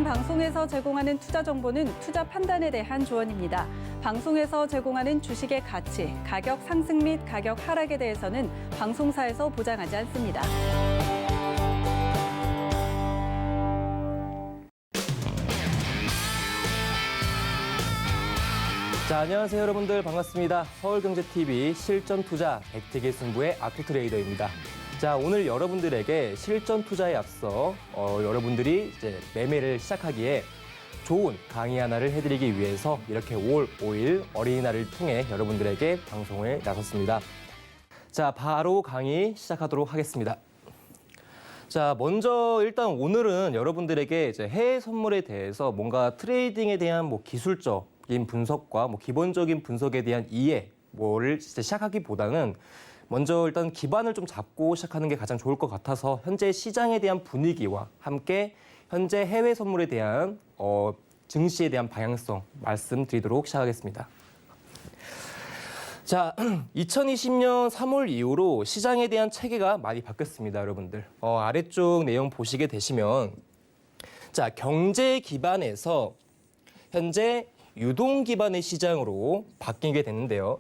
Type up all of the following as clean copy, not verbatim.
방송에서 제공하는 투자 정보는 투자 판단에 대한 조언입니다. 방송에서 제공하는 주식의 가치, 가격 상승 및 가격 하락에 대해서는 방송사에서 보장하지 않습니다. 자, 안녕하세요 여러분들, 반갑습니다. 서울경제TV 실전투자 백티기 승부의 아토트레이더입니다. 자, 오늘 여러분들에게 실전투자에 앞서 여러분들이 이제 매매를 시작하기에 좋은 강의 하나를 해드리기 위해서 이렇게 5월 5일 어린이날을 통해 여러분들에게 방송을 나섰습니다. 자, 바로 강의 시작하도록 하겠습니다. 자, 먼저 일단 오늘은 여러분들에게 이제 해외 선물에 대해서 뭔가 트레이딩에 대한 뭐 기술적인 분석과 뭐 기본적인 분석에 대한 이해를 시작하기보다는 먼저 일단 기반을 좀 잡고 시작하는 게 가장 좋을 것 같아서 현재 시장에 대한 분위기와 함께 현재 해외 선물에 대한 증시에 대한 방향성 말씀드리도록 시작하겠습니다. 자, 2020년 3월 이후로 시장에 대한 체계가 많이 바뀌었습니다, 여러분들. 아래쪽 내용 보시게 되시면 자, 경제 기반에서 현재 유동 기반의 시장으로 바뀌게 됐는데요.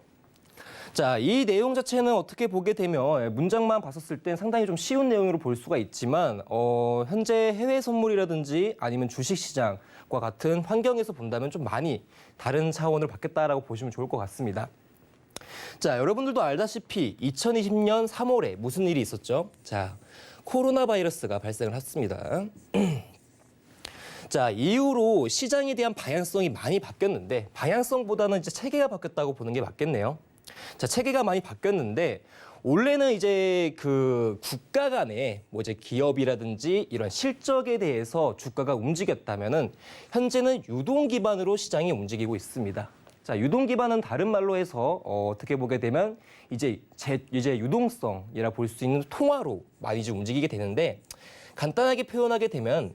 자, 이 내용 자체는 어떻게 보게 되면 문장만 봤었을 땐 상당히 좀 쉬운 내용으로 볼 수가 있지만 현재 해외 선물이라든지 아니면 주식시장과 같은 환경에서 본다면 좀 많이 다른 차원으로 바뀌었다라고 보시면 좋을 것 같습니다. 자, 여러분들도 알다시피 2020년 3월에 무슨 일이 있었죠? 자, 코로나 바이러스가 발생을 했습니다. 자, 이후로 시장에 대한 방향성이 많이 바뀌었는데 방향성보다는 이제 체계가 바뀌었다고 보는 게 맞겠네요. 자, 체계가 많이 바뀌었는데 원래는 이제 그 국가 간의 뭐 이제 기업이라든지 이런 실적에 대해서 주가가 움직였다면은 현재는 유동 기반으로 시장이 움직이고 있습니다. 자, 유동 기반은 다른 말로 해서 어떻게 보게 되면 이제 유동성이라 볼 수 있는 통화로 많이 좀 움직이게 되는데 간단하게 표현하게 되면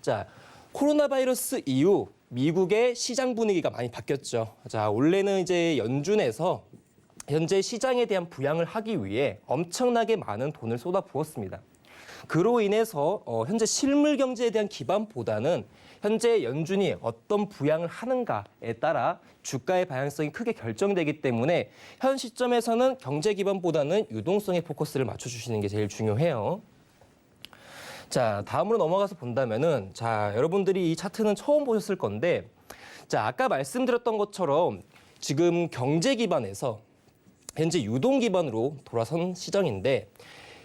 자, 코로나 바이러스 이후 미국의 시장 분위기가 많이 바뀌었죠. 자, 원래는 이제 연준에서 현재 시장에 대한 부양을 하기 위해 엄청나게 많은 돈을 쏟아부었습니다. 그로 인해서 현재 실물 경제에 대한 기반보다는 현재 연준이 어떤 부양을 하는가에 따라 주가의 방향성이 크게 결정되기 때문에 현 시점에서는 경제 기반보다는 유동성에 포커스를 맞춰주시는 게 제일 중요해요. 자, 다음으로 넘어가서 본다면은 자, 여러분들이 이 차트는 처음 보셨을 건데 자, 아까 말씀드렸던 것처럼 지금 경제 기반에서 현재 유동 기반으로 돌아선 시장인데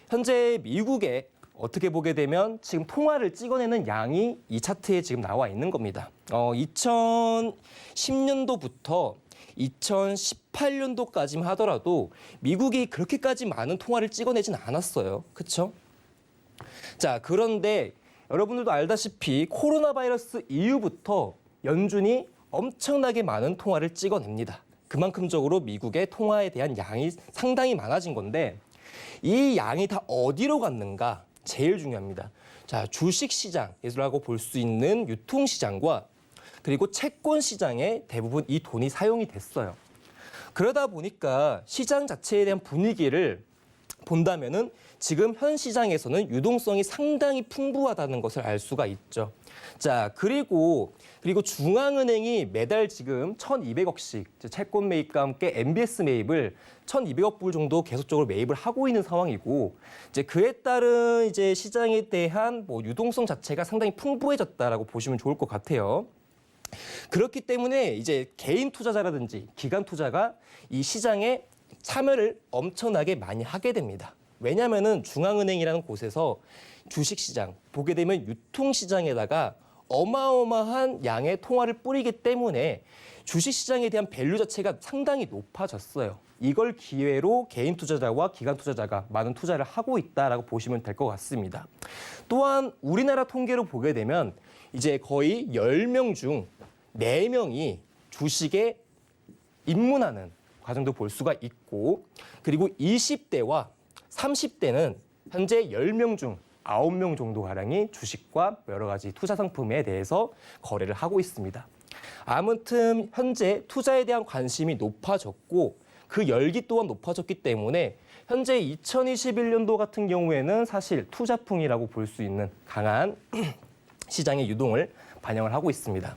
현재 미국에 어떻게 보게 되면 지금 통화를 찍어내는 양이 이 차트에 지금 나와 있는 겁니다. 2010년도부터 2018년도까지만 하더라도 미국이 그렇게까지 많은 통화를 찍어내진 않았어요. 그렇죠? 자, 그런데 여러분들도 알다시피 코로나 바이러스 이후부터 연준이 엄청나게 많은 통화를 찍어냅니다. 그만큼적으로 미국의 통화에 대한 양이 상당히 많아진 건데 이 양이 다 어디로 갔는가 제일 중요합니다. 자, 주식시장이라고 볼 수 있는 유통시장과 그리고 채권시장에 대부분 이 돈이 사용이 됐어요. 그러다 보니까 시장 자체에 대한 분위기를 본다면은 지금 현 시장에서는 유동성이 상당히 풍부하다는 것을 알 수가 있죠. 자, 그리고 중앙은행이 매달 지금 1,200억씩 채권 매입과 함께 MBS 매입을 1,200억 불 정도 계속적으로 매입을 하고 있는 상황이고 이제 그에 따른 이제 시장에 대한 뭐 유동성 자체가 상당히 풍부해졌다라고 보시면 좋을 것 같아요. 그렇기 때문에 이제 개인 투자자라든지 기관 투자가 이 시장에 참여를 엄청나게 많이 하게 됩니다. 왜냐하면은 중앙은행이라는 곳에서 주식시장, 보게 되면 유통시장에다가 어마어마한 양의 통화를 뿌리기 때문에 주식시장에 대한 밸류 자체가 상당히 높아졌어요. 이걸 기회로 개인 투자자와 기관 투자자가 많은 투자를 하고 있다라고 보시면 될 것 같습니다. 또한 우리나라 통계로 보게 되면 이제 거의 10명 중 4명이 주식에 입문하는 과정도 볼 수가 있고 그리고 20대와 30대는 현재 10명 중 9명 정도가량이 주식과 여러 가지 투자 상품에 대해서 거래를 하고 있습니다. 아무튼 현재 투자에 대한 관심이 높아졌고 그 열기 또한 높아졌기 때문에 현재 2021년도 같은 경우에는 사실 투자풍이라고 볼 수 있는 강한 시장의 유동을 반영을 하고 있습니다.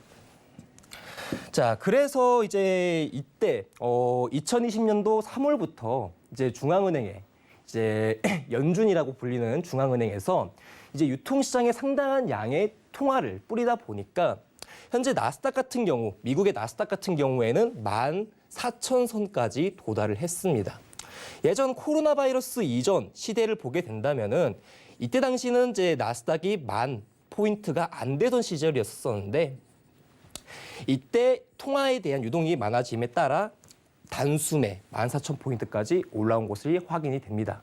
자, 그래서 이제 이때 2020년도 3월부터 이제 중앙은행에 이제 연준이라고 불리는 중앙은행에서 이제 유통시장에 상당한 양의 통화를 뿌리다 보니까 현재 나스닥 같은 경우, 미국의 나스닥 같은 경우에는 14,000선까지 도달을 했습니다. 예전 코로나 바이러스 이전 시대를 보게 된다면은 이때 당시는 이제 나스닥이 10,000포인트가 안 되던 시절이었었는데 이때 통화에 대한 유동이 많아짐에 따라 단숨에 14,000포인트까지 올라온 것이 확인이 됩니다.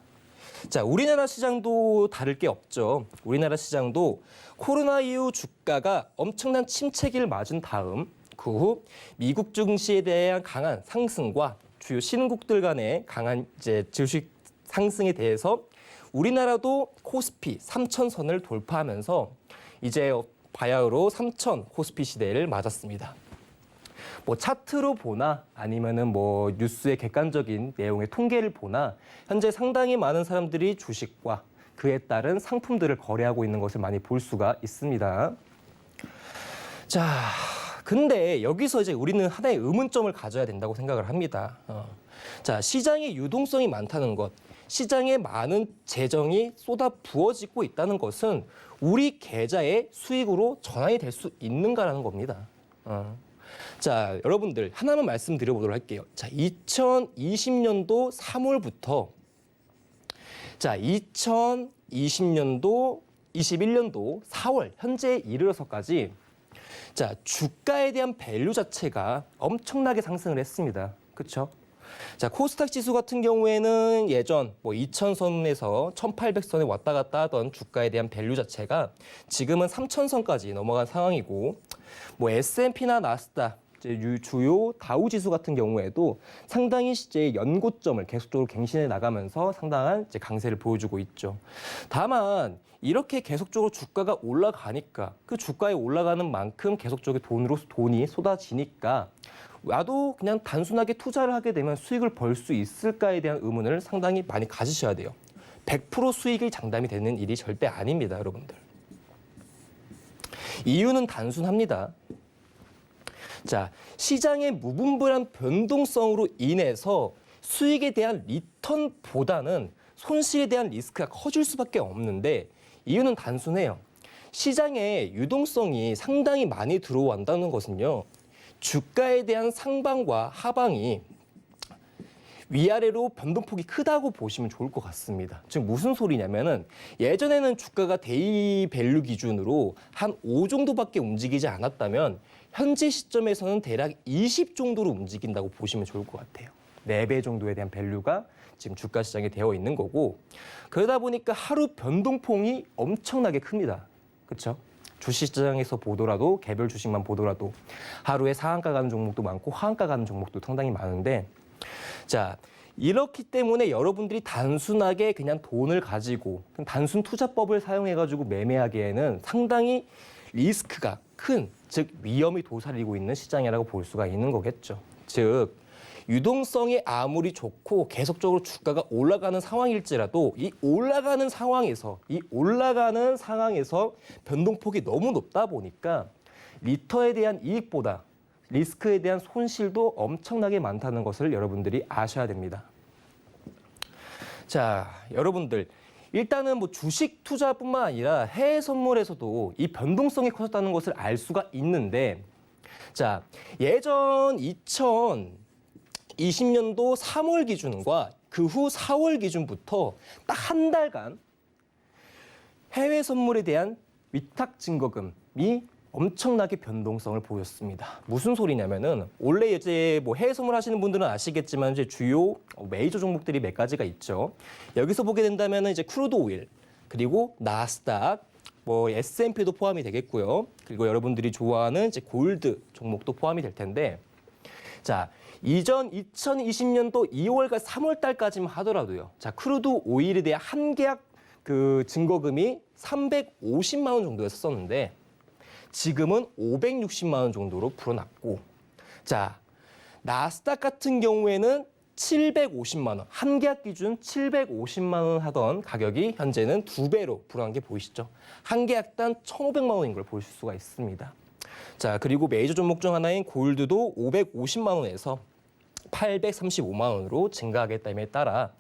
자, 우리나라 시장도 다를 게 없죠. 우리나라 시장도 코로나 이후 주가가 엄청난 침체기를 맞은 다음 그 후 미국 증시에 대한 강한 상승과 주요 신흥국들 간의 강한 이제 주식 상승에 대해서 우리나라도 코스피 3,000선을 돌파하면서 이제 바야흐로 3,000 코스피 시대를 맞았습니다. 뭐 차트로 보나 아니면은 뭐 뉴스의 객관적인 내용의 통계를 보나 현재 상당히 많은 사람들이 주식과 그에 따른 상품들을 거래하고 있는 것을 많이 볼 수가 있습니다. 자, 근데 여기서 이제 우리는 하나의 의문점을 가져야 된다고 생각을 합니다. 자, 시장에 유동성이 많다는 것, 시장에 많은 재정이 쏟아 부어지고 있다는 것은 우리 계좌의 수익으로 전환이 될 수 있는가라는 겁니다. 자, 여러분들 하나만 말씀드려보도록 할게요. 자, 2020년도 3월부터 자, 2020년도 21년도 4월 현재에 이르러서까지 자, 주가에 대한 밸류 자체가 엄청나게 상승을 했습니다. 그렇죠? 자, 코스닥 지수 같은 경우에는 예전 뭐 2,000선에서 1,800선에 왔다 갔다 하던 주가에 대한 밸류 자체가 지금은 3,000선까지 넘어간 상황이고 뭐 S&P나 나스닥 주요 다우 지수 같은 경우에도 상당히 이제 연고점을 계속적으로 갱신해 나가면서 상당한 이제 강세를 보여주고 있죠. 다만 이렇게 계속적으로 주가가 올라가니까 그 주가에 올라가는 만큼 계속적으로 돈이 쏟아지니까 나도 그냥 단순하게 투자를 하게 되면 수익을 벌 수 있을까에 대한 의문을 상당히 많이 가지셔야 돼요. 100% 수익이 장담이 되는 일이 절대 아닙니다, 여러분들. 이유는 단순합니다. 자, 시장의 무분별한 변동성으로 인해서 수익에 대한 리턴보다는 손실에 대한 리스크가 커질 수밖에 없는데 이유는 단순해요. 시장에 유동성이 상당히 많이 들어온다는 것은요. 주가에 대한 상방과 하방이 위아래로 변동폭이 크다고 보시면 좋을 것 같습니다. 즉 무슨 소리냐면은 예전에는 주가가 데이 밸류 기준으로 한 5 정도밖에 움직이지 않았다면 현재 시점에서는 대략 20 정도로 움직인다고 보시면 좋을 것 같아요. 4배 정도에 대한 밸류가 지금 주가 시장에 되어 있는 거고 그러다 보니까 하루 변동폭이 엄청나게 큽니다. 그렇죠? 주식시장에서 보더라도 개별 주식만 보더라도 하루에 상한가 가는 종목도 많고 하한가 가는 종목도 상당히 많은데 자, 이렇기 때문에 여러분들이 단순하게 그냥 돈을 가지고 단순 투자법을 사용해가지고 매매하기에는 상당히 리스크가 큰, 즉 위험이 도사리고 있는 시장이라고 볼 수가 있는 거겠죠. 즉 유동성이 아무리 좋고 계속적으로 주가가 올라가는 상황일지라도 이 올라가는 상황에서 변동폭이 너무 높다 보니까 리터에 대한 이익보다 리스크에 대한 손실도 엄청나게 많다는 것을 여러분들이 아셔야 됩니다. 자, 여러분들 일단은 뭐 주식 투자뿐만 아니라 해외 선물에서도 이 변동성이 커졌다는 것을 알 수가 있는데 자, 예전 2020년도 3월 기준과 그 후 4월 기준부터 딱 한 달간 해외 선물에 대한 위탁 증거금이 엄청나게 변동성을 보였습니다. 무슨 소리냐면은 원래 이제 뭐 해외 선물 하시는 분들은 아시겠지만 이제 주요 메이저 종목들이 몇 가지가 있죠. 여기서 보게 된다면은 이제 크루드 오일 그리고 나스닥 뭐 S&P도 포함이 되겠고요. 그리고 여러분들이 좋아하는 이제 골드 종목도 포함이 될 텐데 자, 이전 2020년도 2월과 3월 달까지만 하더라도요. 자, 크루드 오일에 대한 한 계약 그 증거금이 350만 원 정도였었는데 지금은 560만 원 정도로 불어났고 자, 나스닥 같은 경우에는 750만 원, 한 계약 기준 750만 원 하던 가격이 현재는 2배로 불어난 게 보이시죠? 한 계약당 1,500만 원인 걸 보실 수가 있습니다. 자, 그리고 메이저 종목 중 하나인 골드도 550만 원에서 835만 원으로 증가하겠다에 따라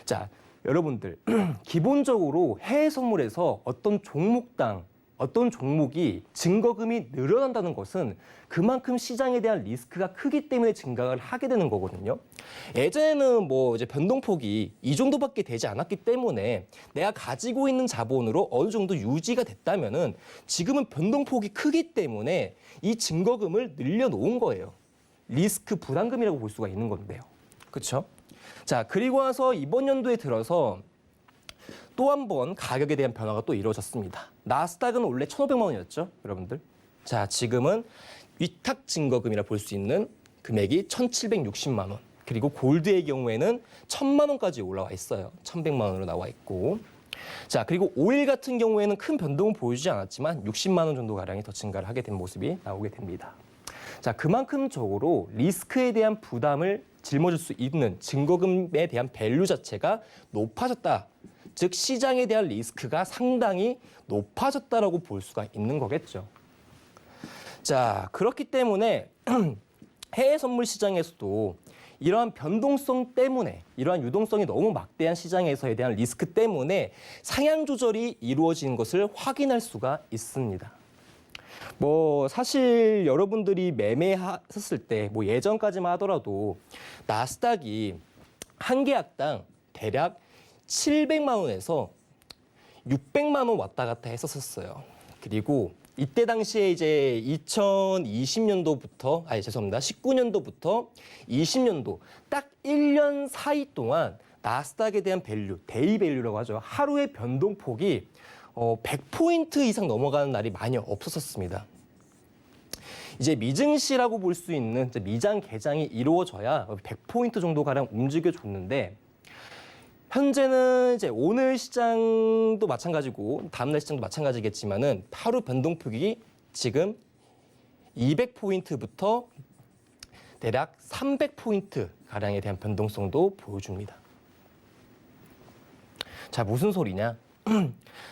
자, 여러분들 기본적으로 해외 선물에서 어떤 종목당 어떤 종목이 증거금이 늘어난다는 것은 그만큼 시장에 대한 리스크가 크기 때문에 증가를 하게 되는 거거든요. 예전에는 뭐 이제 변동폭이 이 정도밖에 되지 않았기 때문에 내가 가지고 있는 자본으로 어느 정도 유지가 됐다면은 지금은 변동폭이 크기 때문에 이 증거금을 늘려놓은 거예요. 리스크 부담금이라고 볼 수가 있는 건데요. 그렇죠? 자, 그리고 와서 이번 연도에 들어서 또 한 번 가격에 대한 변화가 또 이루어졌습니다. 나스닥은 원래 1,500만 원이었죠, 여러분들. 자, 지금은 위탁 증거금이라 볼 수 있는 금액이 1,760만 원. 그리고 골드의 경우에는 1,000만 원까지 올라와 있어요. 1,100만 원으로 나와 있고. 자, 그리고 오일 같은 경우에는 큰 변동은 보여주지 않았지만 60만 원 정도 가량이 더 증가를 하게 된 모습이 나오게 됩니다. 자, 그만큼적으로 리스크에 대한 부담을 짊어질 수 있는 증거금에 대한 밸류 자체가 높아졌다. 즉 시장에 대한 리스크가 상당히 높아졌다라고 볼 수가 있는 거겠죠. 자, 그렇기 때문에 해외 선물 시장에서도 이러한 변동성 때문에 이러한 유동성이 너무 막대한 시장에서에 대한 리스크 때문에 상향 조절이 이루어진 것을 확인할 수가 있습니다. 뭐 사실 여러분들이 매매했을 때 뭐 예전까지만 하더라도 나스닥이 한 계약당 대략 700만 원에서 600만 원 왔다 갔다 했었어요. 그리고 이때 당시에 이제 2020년도부터, 죄송합니다. 19년도부터 20년도 딱 1년 사이 동안 나스닥에 대한 밸류, 데이 밸류라고 하죠. 하루의 변동폭이 100포인트 이상 넘어가는 날이 많이 없었습니다. 이제 미증시라고 볼 수 있는 미장 개장이 이루어져야 100포인트 정도 가량 움직여줬는데 현재는 이제 오늘 시장도 마찬가지고 다음날 시장도 마찬가지겠지만은 하루 변동폭이 지금 200포인트부터 대략 300포인트 가량에 대한 변동성도 보여줍니다. 자, 무슨 소리냐?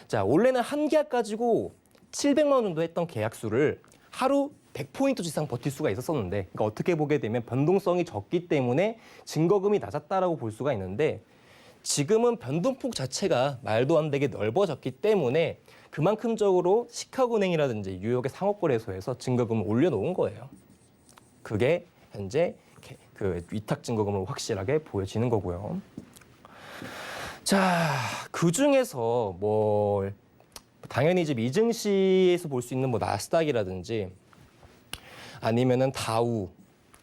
자, 원래는 한 계약 가지고 700만 원 정도 했던 계약수를 하루 100포인트 이상 버틸 수가 있었었는데, 그러니까 어떻게 보게 되면 변동성이 적기 때문에 증거금이 낮았다라고 볼 수가 있는데, 지금은 변동폭 자체가 말도 안 되게 넓어졌기 때문에 그만큼적으로 시카고은행이라든지 뉴욕의 상업거래소에서 증거금을 올려놓은 거예요. 그게 현재 그 위탁 증거금으로 확실하게 보여지는 거고요. 자, 그 중에서 뭐 당연히 이제 미증시에서 볼 수 있는 뭐 나스닥이라든지 아니면은 다우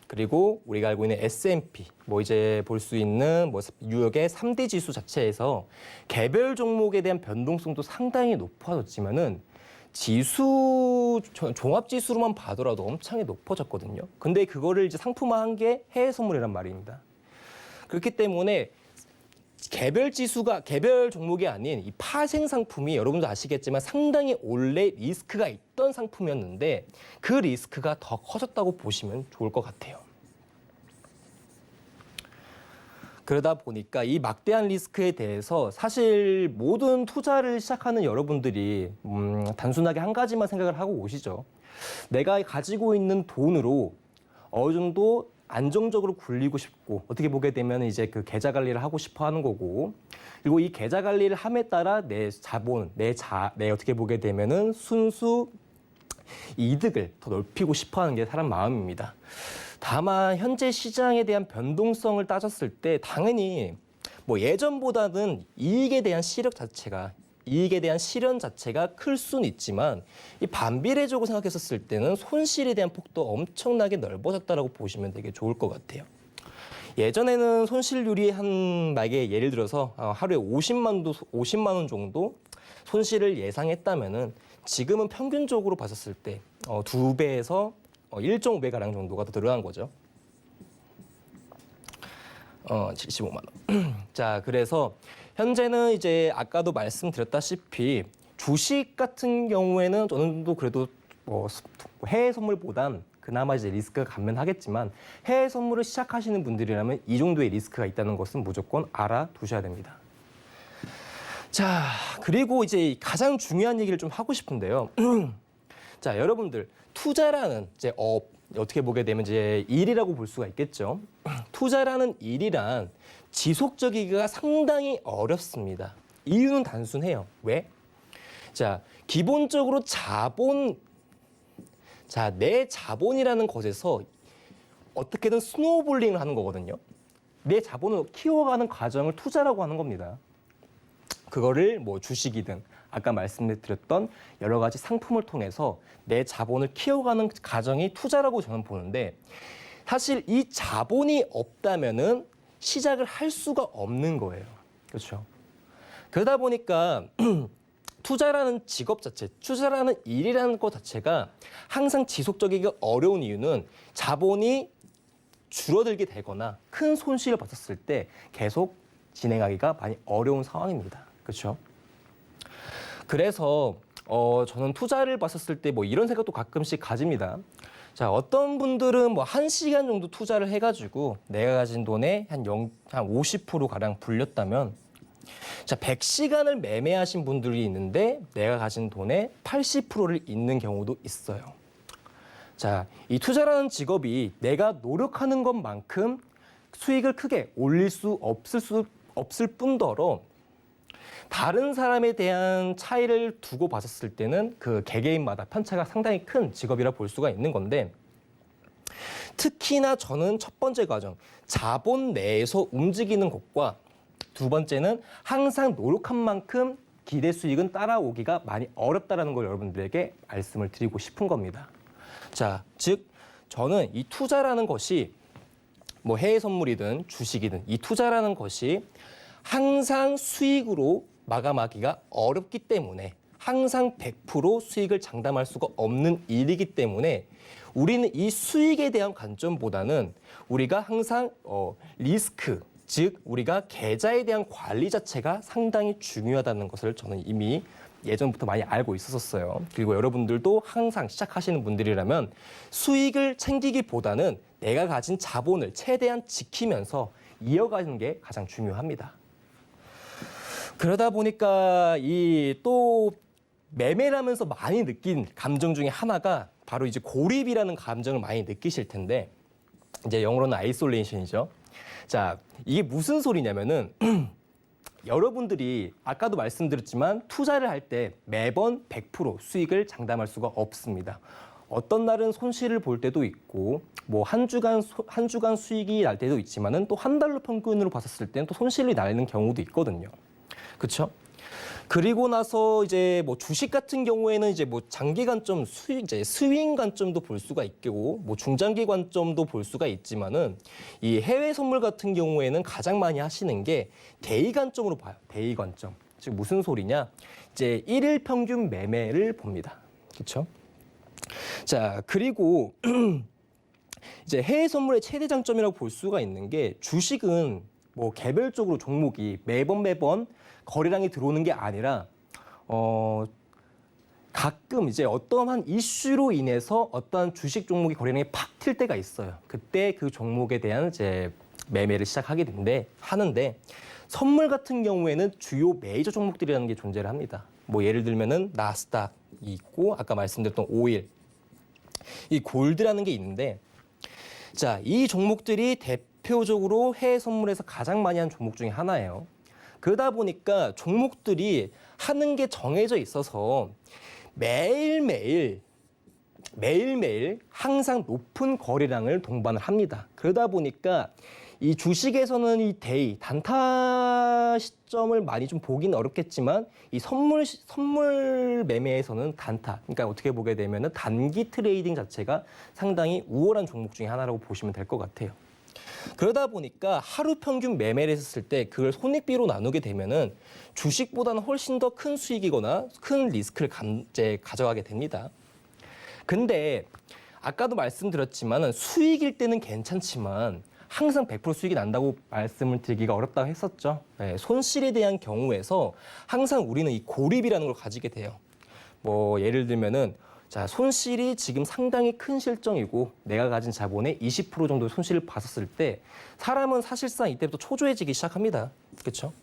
그리고 우리가 알고 있는 S&P 뭐 이제 볼 수 있는 뭐 뉴욕의 3대 지수 자체에서 개별 종목에 대한 변동성도 상당히 높아졌지만은 지수 종합 지수로만 봐더라도 엄청나게 높아졌거든요. 근데 그거를 이제 상품화한 게 해외 선물이란 말입니다. 그렇기 때문에 개별 지수가 개별 종목이 아닌 이 파생 상품이 여러분도 아시겠지만 상당히 원래 리스크가 있던 상품이었는데 그 리스크가 더 커졌다고 보시면 좋을 것 같아요. 그러다 보니까 이 막대한 리스크에 대해서 사실 모든 투자를 시작하는 여러분들이 단순하게 한 가지만 생각을 하고 오시죠. 내가 가지고 있는 돈으로 어느 정도 안정적으로 굴리고 싶고 어떻게 보게 되면 이제 그 계좌 관리를 하고 싶어 하는 거고 그리고 이 계좌 관리를 함에 따라 내 자본, 내 어떻게 보게 되면은 순수 이득을 더 넓히고 싶어 하는 게 사람 마음입니다. 다만 현재 시장에 대한 변동성을 따졌을 때 당연히 뭐 예전보다는 이익에 대한 실현 자체가 클 수는 있지만 이 반비례적으로 생각했었을 때는 손실에 대한 폭도 엄청나게 넓어졌다라고 보시면 되게 좋을 것 같아요. 예전에는 손실률이 만약에 예를 들어서 하루에 50만 원 정도 손실을 예상했다면은 지금은 평균적으로 봤었을 때 2배에서 1.5배 가량 정도가 더 늘어난 거죠. 75만 원. 자, 그래서 현재는 이제 아까도 말씀드렸다시피 주식 같은 경우에는 어느 정도 그래도 해외 선물보단 그나마 이제 리스크가 감면하겠지만 해외 선물을 시작하시는 분들이라면 이 정도의 리스크가 있다는 것은 무조건 알아두셔야 됩니다. 자, 그리고 이제 가장 중요한 얘기를 좀 하고 싶은데요. 자, 여러분들 투자라는 이제 어떻게 보게 되면 이제 일이라고 볼 수가 있겠죠. 투자라는 일이란 지속적이기가 상당히 어렵습니다. 이유는 단순해요. 왜? 자, 기본적으로 내 자본이라는 것에서 어떻게든 스노우볼링을 하는 거거든요. 내 자본을 키워가는 과정을 투자라고 하는 겁니다. 그거를 뭐 주식이든 아까 말씀드렸던 여러 가지 상품을 통해서 내 자본을 키워가는 과정이 투자라고 저는 보는데, 사실 이 자본이 없다면은 시작을 할 수가 없는 거예요. 그렇죠? 그러다 보니까 투자라는 직업 자체, 투자라는 일이라는 것 자체가 항상 지속적이기 어려운 이유는 자본이 줄어들게 되거나 큰 손실을 봤었을 때 계속 진행하기가 많이 어려운 상황입니다. 그렇죠? 그래서 저는 투자를 봤었을 때 뭐 이런 생각도 가끔씩 가집니다. 자, 어떤 분들은 뭐 1시간 정도 투자를 해가지고 내가 가진 돈의 한 50%가량 불렸다면, 자, 100시간을 매매하신 분들이 있는데 내가 가진 돈의 80%를 잃는 경우도 있어요. 자, 이 투자라는 직업이 내가 노력하는 것만큼 수익을 크게 올릴 수 없을 뿐더러 다른 사람에 대한 차이를 두고 봤었을 때는 그 개개인마다 편차가 상당히 큰 직업이라 볼 수가 있는 건데, 특히나 저는 첫 번째 과정, 자본 내에서 움직이는 것과 두 번째는 항상 노력한 만큼 기대 수익은 따라오기가 많이 어렵다는 걸 여러분들에게 말씀을 드리고 싶은 겁니다. 자, 즉 저는 이 투자라는 것이 뭐 해외 선물이든 주식이든 이 투자라는 것이 항상 수익으로 마감하기가 어렵기 때문에, 항상 100% 수익을 장담할 수가 없는 일이기 때문에 우리는 이 수익에 대한 관점보다는 우리가 항상 리스크, 즉 우리가 계좌에 대한 관리 자체가 상당히 중요하다는 것을 저는 이미 예전부터 많이 알고 있었어요. 그리고 여러분들도 항상 시작하시는 분들이라면 수익을 챙기기보다는 내가 가진 자본을 최대한 지키면서 이어가는 게 가장 중요합니다. 그러다 보니까 이 또 매매를 하면서 많이 느낀 감정 중에 하나가 바로 이제 고립이라는 감정을 많이 느끼실 텐데, 이제 영어로는 아이솔레이션이죠. 자, 이게 무슨 소리냐면은 여러분들이 아까도 말씀드렸지만 투자를 할 때 매번 100% 수익을 장담할 수가 없습니다. 어떤 날은 손실을 볼 때도 있고, 뭐 한 주간 수익이 날 때도 있지만은 또 한 달로 평균으로 봤었을 때는 또 손실이 나는 경우도 있거든요. 그렇죠? 그리고 나서 이제 뭐 주식 같은 경우에는 이제 뭐 장기 관점 스윙 관점도 볼 수가 있고, 뭐 중장기 관점도 볼 수가 있지만은 이 해외 선물 같은 경우에는 가장 많이 하시는 게 데이 관점으로 봐요. 데이 관점. 즉 무슨 소리냐? 이제 일일 평균 매매를 봅니다. 그렇죠? 자, 그리고 이제 해외 선물의 최대 장점이라고 볼 수가 있는 게, 주식은 뭐 개별적으로 종목이 매번 거래량이 들어오는 게 아니라 가끔 이제 어떠한 이슈로 인해서 어떠한 주식 종목이 거래량이 팍 튈 때가 있어요. 그때 그 종목에 대한 이제 매매를 시작하게 하는데, 선물 같은 경우에는 주요 메이저 종목들이라는 게 존재를 합니다. 뭐 예를 들면은 나스닥이 있고, 아까 말씀드렸던 오일, 이 골드라는 게 있는데, 자, 이 종목들이 대표적으로 해외 선물에서 가장 많이 한 종목 중에 하나예요. 그러다 보니까 종목들이 하는 게 정해져 있어서 매일매일 항상 높은 거래량을 동반을 합니다. 그러다 보니까 이 주식에서는 이 데이, 단타 시점을 많이 좀 보기는 어렵겠지만, 이 선물 매매에서는 단타, 그러니까 어떻게 보게 되면은 단기 트레이딩 자체가 상당히 우월한 종목 중에 하나라고 보시면 될 것 같아요. 그러다 보니까 하루 평균 매매를 했을 때 그걸 손익비로 나누게 되면은 주식보다는 훨씬 더 큰 수익이거나 큰 리스크를 가져가게 됩니다. 근데 아까도 말씀드렸지만은 수익일 때는 괜찮지만 항상 100% 수익이 난다고 말씀을 드리기가 어렵다고 했었죠. 네, 손실에 대한 경우에서 항상 우리는 이 고립이라는 걸 가지게 돼요. 뭐 예를 들면은 자, 손실이 지금 상당히 큰 실정이고 내가 가진 자본의 20% 정도 손실을 봤었을 때 사람은 사실상 이때부터 초조해지기 시작합니다. 그렇죠?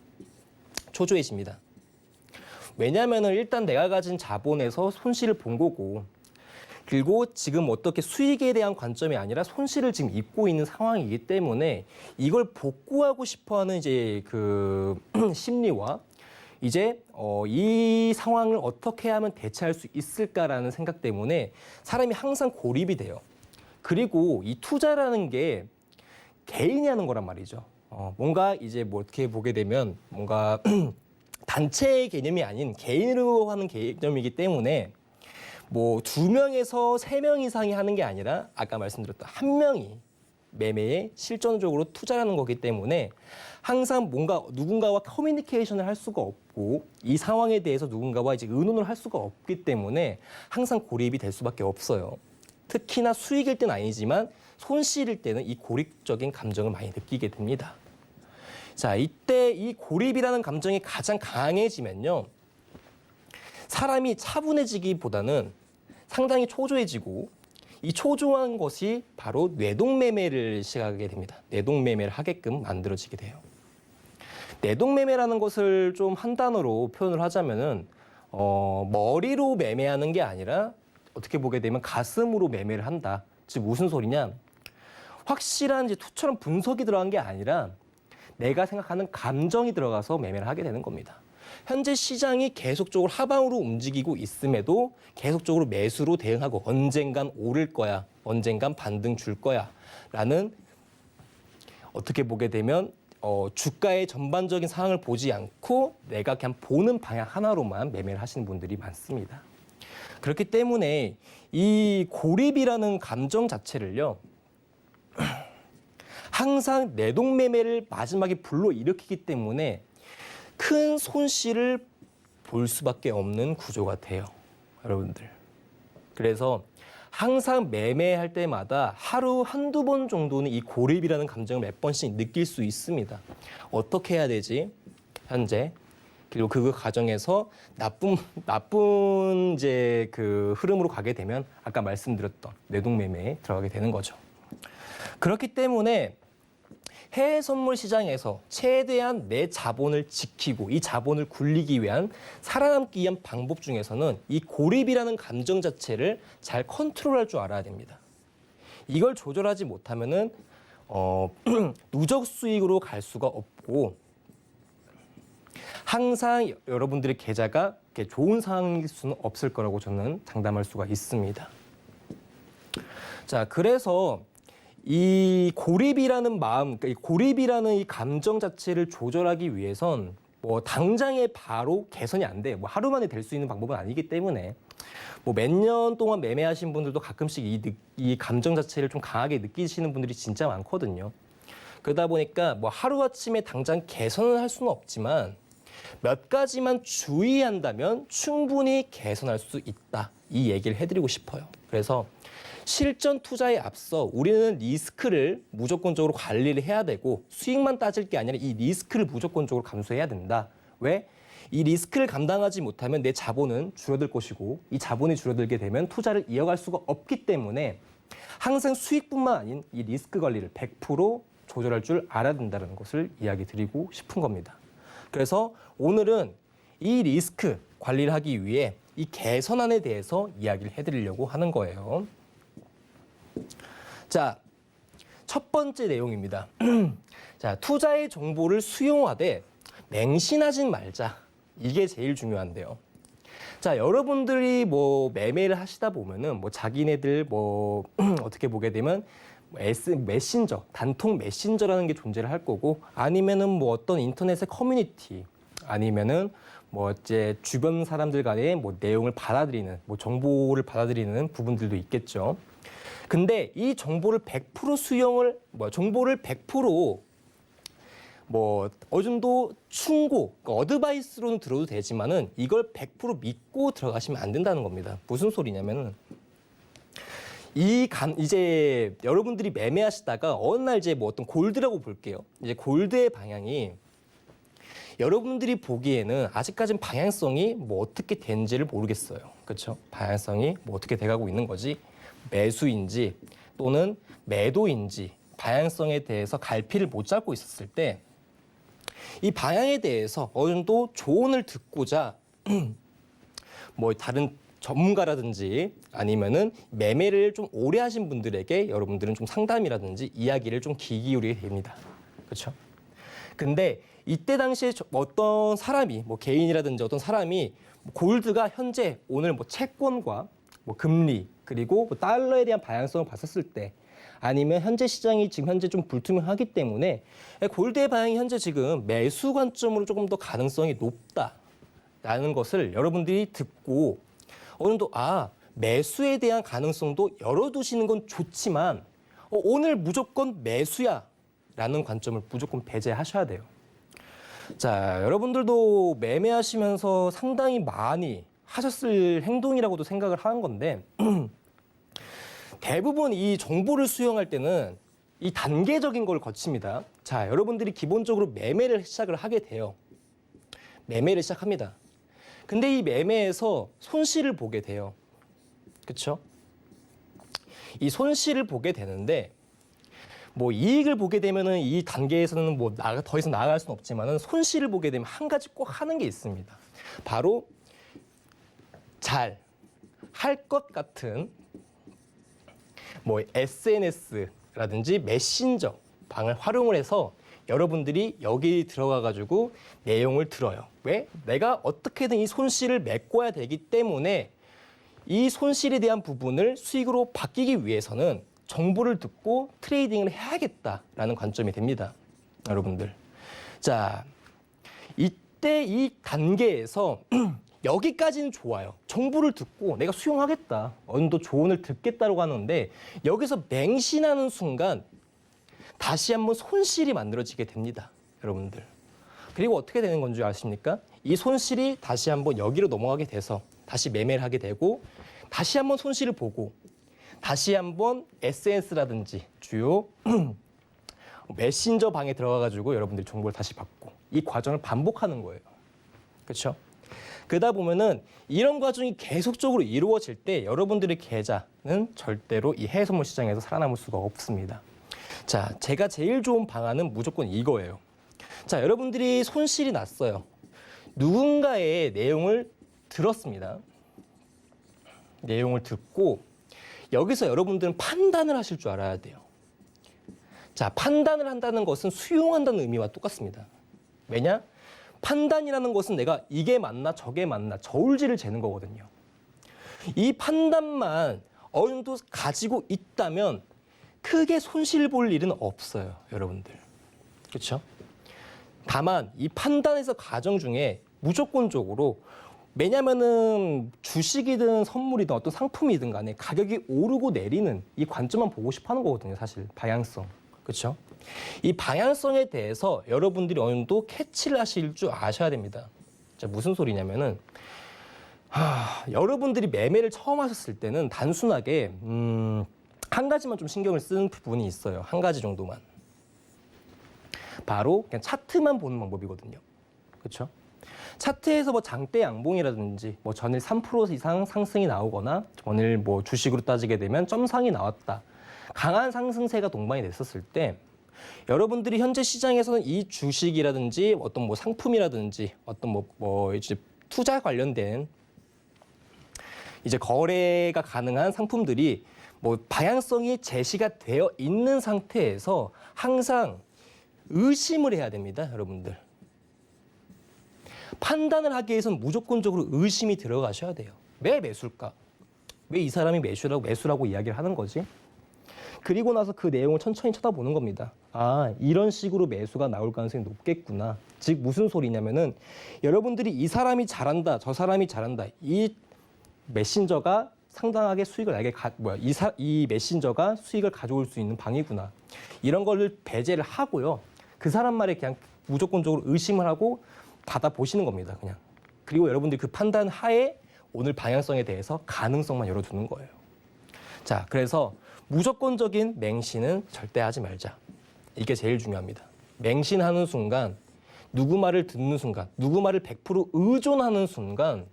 초조해집니다. 왜냐하면 일단 내가 가진 자본에서 손실을 본 거고, 그리고 지금 어떻게 수익에 대한 관점이 아니라 손실을 지금 입고 있는 상황이기 때문에 이걸 복구하고 싶어하는 이제 그 심리와 이제 이 상황을 어떻게 하면 대처할 수 있을까라는 생각 때문에 사람이 항상 고립이 돼요. 그리고 이 투자라는 게 개인이 하는 거란 말이죠. 뭔가 이제 뭐 어떻게 보게 되면 뭔가 단체의 개념이 아닌 개인으로 하는 개념이기 때문에 뭐 2명에서 3명 이상이 하는 게 아니라 아까 말씀드렸던 1명이 매매에 실전적으로 투자하는 거기 때문에 항상 뭔가 누군가와 커뮤니케이션을 할 수가 없고 이 상황에 대해서 누군가와 이제 의논을 할 수가 없기 때문에 항상 고립이 될 수밖에 없어요. 특히나 수익일 때는 아니지만 손실일 때는 이 고립적인 감정을 많이 느끼게 됩니다. 자, 이때 이 고립이라는 감정이 가장 강해지면요. 사람이 차분해지기보다는 상당히 초조해지고 이 초조한 것이 바로 뇌동매매를 시작하게 됩니다. 뇌동매매를 하게끔 만들어지게 돼요. 뇌동매매라는 것을 좀 한 단어로 표현을 하자면은 머리로 매매하는 게 아니라 어떻게 보게 되면 가슴으로 매매를 한다. 즉 무슨 소리냐? 확실한 이제 투처럼 분석이 들어간 게 아니라 내가 생각하는 감정이 들어가서 매매를 하게 되는 겁니다. 현재 시장이 계속적으로 하방으로 움직이고 있음에도 계속적으로 매수로 대응하고 언젠간 오를 거야, 언젠간 반등 줄 거야 라는 어떻게 보게 되면 주가의 전반적인 상황을 보지 않고 내가 그냥 보는 방향 하나로만 매매를 하시는 분들이 많습니다. 그렇기 때문에 이 고립이라는 감정 자체를요. 항상 내동매매를 마지막에 불러일으키기 때문에 큰 손실을 볼 수밖에 없는 구조가 돼요. 여러분들. 그래서 항상 매매할 때마다 하루 한두 번 정도는 이 고립이라는 감정을 몇 번씩 느낄 수 있습니다. 어떻게 해야 되지? 현재. 그리고 그 과정에서 나쁜 이제 그 흐름으로 가게 되면 아까 말씀드렸던 내동매매에 들어가게 되는 거죠. 그렇기 때문에 해외 선물 시장에서 최대한 내 자본을 지키고 이 자본을 굴리기 위한 살아남기 위한 방법 중에서는 이 고립이라는 감정 자체를 잘 컨트롤할 줄 알아야 됩니다. 이걸 조절하지 못하면은 누적 수익으로 갈 수가 없고 항상 여러분들의 계좌가 좋은 상황일 수는 없을 거라고 저는 장담할 수가 있습니다. 자, 그래서 이 고립이라는 마음, 그러니까 이 고립이라는 이 감정 자체를 조절하기 위해선 뭐 당장에 바로 개선이 안 돼. 뭐 하루 만에 될 수 있는 방법은 아니기 때문에 뭐 몇 년 동안 매매하신 분들도 가끔씩 이 감정 자체를 좀 강하게 느끼시는 분들이 진짜 많거든요. 그러다 보니까 뭐 하루아침에 당장 개선을 할 수는 없지만 몇 가지만 주의한다면 충분히 개선할 수 있다. 이 얘기를 해드리고 싶어요. 그래서 실전 투자에 앞서 우리는 리스크를 무조건적으로 관리를 해야 되고 수익만 따질 게 아니라 이 리스크를 무조건적으로 감수해야 된다. 왜? 이 리스크를 감당하지 못하면 내 자본은 줄어들 것이고 이 자본이 줄어들게 되면 투자를 이어갈 수가 없기 때문에 항상 수익뿐만 아닌 이 리스크 관리를 100% 조절할 줄 알아야 된다는 것을 이야기 드리고 싶은 겁니다. 그래서 오늘은 이 리스크 관리를 하기 위해 이 개선안에 대해서 이야기를 해드리려고 하는 거예요. 자, 첫 번째 내용입니다. 자, 투자의 정보를 수용하되 맹신하지 말자. 이게 제일 중요한데요. 자, 여러분들이 뭐 매매를 하시다 보면은 뭐 자기네들 뭐 어떻게 보게 되면 메신저, 단통 메신저라는 게 존재를 할 거고 아니면은 뭐 어떤 인터넷의 커뮤니티 아니면은 뭐 이제 주변 사람들 간의 뭐 내용을 받아들이는 뭐 정보를 받아들이는 부분들도 있겠죠. 근데 이 정보를 100% 수용을 정보를 100% 어느 정도 충고, 어드바이스로는 들어도 되지만은 이걸 100% 믿고 들어가시면 안 된다는 겁니다. 무슨 소리냐면은 이제 여러분들이 매매하시다가 어느 날 이제 뭐 어떤 골드라고 볼게요. 이제 골드의 방향이 여러분들이 보기에는 아직까지는 방향성이 뭐 어떻게 된지를 모르겠어요. 그렇죠? 방향성이 뭐 어떻게 돼가고 있는 거지? 매수인지 또는 매도인지 방향성에 대해서 갈피를 못 잡고 있었을 때 이 방향에 대해서 어느 정도 조언을 듣고자 뭐 다른 전문가라든지 아니면은 매매를 좀 오래 하신 분들에게 여러분들은 좀 상담이라든지 이야기를 좀 귀 기울이게 됩니다. 그렇죠? 근데 이때 당시에 어떤 사람이 뭐 개인이라든지 어떤 사람이 골드가 현재 오늘 뭐 채권과 뭐 금리 그리고 뭐 달러에 대한 방향성을 봤었을 때 아니면 현재 시장이 지금 현재 좀 불투명하기 때문에 골드의 방향이 현재 지금 매수 관점으로 조금 더 가능성이 높다라는 것을 여러분들이 듣고 어느 정도 매수에 대한 가능성도 열어두시는 건 좋지만 오늘 무조건 매수야라는 관점을 무조건 배제하셔야 돼요. 자, 여러분들도 매매하시면서 상당히 많이 하셨을 행동이라고도 생각을 하는 건데 대부분 이 정보를 수용할 때는 이 단계적인 걸 거칩니다. 자, 여러분들이 기본적으로 매매를 시작을 하게 돼요. 매매를 시작합니다. 근데 이 매매에서 손실을 보게 돼요. 그렇죠? 이 손실을 보게 되는데 뭐 이익을 보게 되면은 이 단계에서는 뭐 더 이상 나아갈 수는 없지만은 손실을 보게 되면 한 가지 꼭 하는 게 있습니다. 바로 잘 할 것 같은 뭐 SNS라든지 메신저 방을 활용을 해서 여러분들이 여기 들어가 가지고 내용을 들어요. 왜? 내가 어떻게든 이 손실을 메꿔야 되기 때문에 이 손실에 대한 부분을 수익으로 바뀌기 위해서는 정보를 듣고 트레이딩을 해야겠다라는 관점이 됩니다. 여러분들. 자, 이때 이 단계에서 여기까지는 좋아요. 정보를 듣고 내가 수용하겠다. 어느 정도 조언을 듣겠다고 하는데 여기서 맹신하는 순간 다시 한번 손실이 만들어지게 됩니다. 여러분들. 그리고 어떻게 되는 건지 아십니까? 이 손실이 다시 한번 여기로 넘어가게 돼서 다시 매매를 하게 되고 다시 한번 손실을 보고 다시 한번 SNS라든지 주요 메신저 방에 들어가가지고 여러분들이 정보를 다시 받고 이 과정을 반복하는 거예요. 그렇죠? 그러다 보면은 이런 과정이 계속적으로 이루어질 때 여러분들의 계좌는 절대로 이 해외 선물 시장에서 살아남을 수가 없습니다. 자, 제가 제일 좋은 방안은 무조건 이거예요. 자, 여러분들이 손실이 났어요. 누군가의 내용을 들었습니다. 내용을 듣고 여기서 여러분들은 판단을 하실 줄 알아야 돼요. 자, 판단을 한다는 것은 수용한다는 의미와 똑같습니다. 왜냐? 판단이라는 것은 내가 이게 맞나 저게 맞나 저울질을 재는 거거든요. 이 판단만 어느 정도 가지고 있다면 크게 손실 볼 일은 없어요, 여러분들. 그렇죠? 다만 이 판단에서 과정 중에 무조건적으로 왜냐면은 주식이든 선물이든 어떤 상품이든 간에 가격이 오르고 내리는 이 관점만 보고 싶어 하는 거거든요, 사실. 방향성. 그렇죠? 이 방향성에 대해서 여러분들이 어느 정도 캐치를 하실 줄 아셔야 됩니다. 자, 무슨 소리냐면은 여러분들이 매매를 처음 하셨을 때는 단순하게 한 가지만 좀 신경을 쓰는 부분이 있어요. 한 가지 정도만. 바로 그냥 차트만 보는 방법이거든요. 그렇죠? 차트에서 뭐 장대 양봉이라든지 뭐 전일 3% 이상 상승이 나오거나 전일 뭐 주식으로 따지게 되면 점상이 나왔다. 강한 상승세가 동반이 됐었을 때 여러분들이 현재 시장에서는 이 주식이라든지 어떤 뭐 상품이라든지 어떤 뭐 이제 투자 관련된 이제 거래가 가능한 상품들이 뭐 방향성이 제시가 되어 있는 상태에서 항상 의심을 해야 됩니다, 여러분들. 판단을 하기 위해서는 무조건적으로 의심이 들어가셔야 돼요. 왜 매수일까? 왜 이 사람이 매수라고 이야기를 하는 거지? 그리고 나서 그 내용을 천천히 쳐다보는 겁니다. 이런 식으로 매수가 나올 가능성이 높겠구나. 즉 무슨 소리냐면은 여러분들이 이 사람이 잘한다, 저 사람이 잘한다. 이 메신저가 상당하게 수익을 나게 이 메신저가 수익을 가져올 수 있는 방이구나. 이런 거를 배제를 하고요. 그 사람 말에 그냥 무조건적으로 의심을 하고 받아보시는 겁니다, 그냥. 그리고 여러분들이 그 판단 하에 오늘 방향성에 대해서 가능성만 열어두는 거예요. 자, 그래서 무조건적인 맹신은 절대 하지 말자. 이게 제일 중요합니다. 맹신하는 순간, 누구 말을 듣는 순간, 누구 말을 100% 의존하는 순간